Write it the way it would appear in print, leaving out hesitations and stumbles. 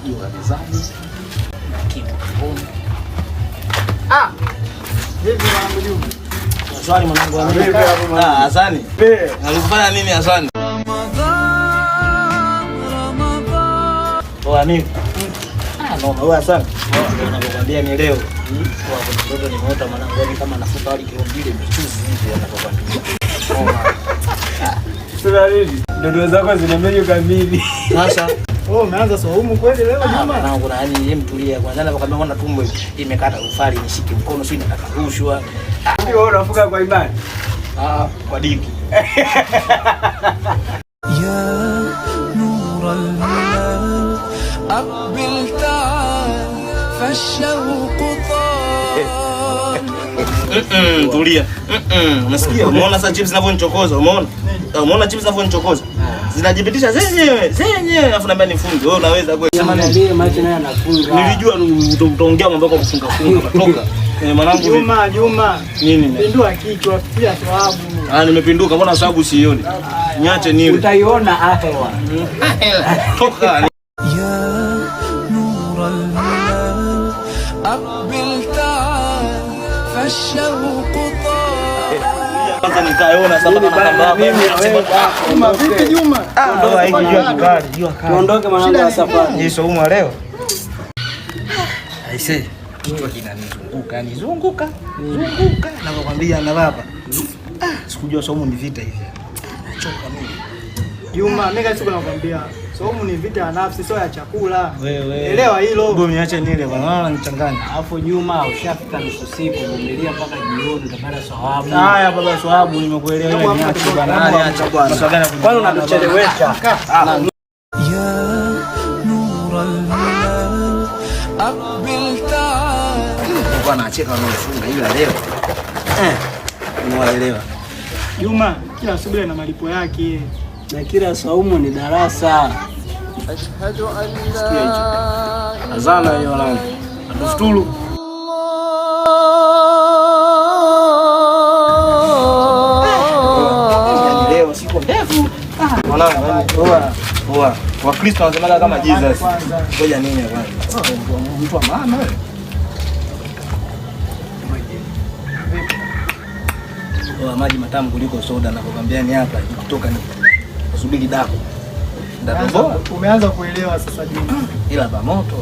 jua mezani na kitu kiboni. Vipi mwanangu Juma? Swali mwanangu wa mimi. Hasani. Alikufanya nini Hasani? Poa mimi. Naona wewe Hasani. Nakwambia ni leo. Kwa mtoto nimeota mwanangu yani kama nafuta wali kilo 2 mchuzi hivi anapokwambia. Sasa hivi ndio zako zina menyu kamili. Sasa umeanza saumu kweli leo Juma? Mwanangu na yani yeye mtulia kwanza anapokwambia mbona tumbo imekata ufali nishike mkono sio nataka rushwa. Ndio unafuka kwa imani. Kwa dini. Ya nur al-hilal aqbil ta'al fashawq tal. Tulia. Unasikia? Umeona sasa chips zinavyonichokoza? Umeona? Umeona chips zinavyonichokoza? Zinajipitisha zenyewe afu naambia nifunge. Wewe unaweza kweli? Jamani ndiye macho naye anafunga. Nilijua utaongea mambo yako kufunga kutoka. Mwanangu Juma. Nini? Pindua kichwa pia sababu. Nimepinduka. Mbona sababu sioni? Niache nile. Utaiona ahewa. Toka. Ya nur al-hilal aqbil ta'al fashawq tal. Kwanza nikaona sasa kama kamba Juma vipi Juma? Ndio hiki jua kali. Tuondoke mwanangu wa safari. Yesu umu leo. Aise, kichwa kinanizunguka, nizunguka. Nakwambia na baba. Sikujua somo ni vita hivi. Nachoka mimi. Juma, mimi siku nakwambia, somo ni vita ya nafsi sio ya chakula. Wewe. Elewa hilo. Hebu niache nile bwana, unanichanganya. Alafu Juma ushafika nusu siku, vumilia mpaka jioni utapata sawabu. Haya baba sawabu nimekuelewa wewe niache bwana. Niache bwana. Kwani unatuchelewesha? Ya nur al-hilal aqbil ta'al. Bwana acheka wanaofunga ila leo. Unaelewa. Juma, kila subira na malipo yake. Na kila saumu ni darasa. Ashhadu an la Azana hiyo wanangu. Atufuturu. Leo siku ndefu. Mwanangu, poa. Wakristo wanasemaga kama Jesus. Ngoja nini bwana? Mtu wa maana wewe. Maji matamu kuliko soda nakwambia ni hapa kutoka ni kusubiri dako. Ndio Umeanza kuelewa sasa Juma. Ila ba moto.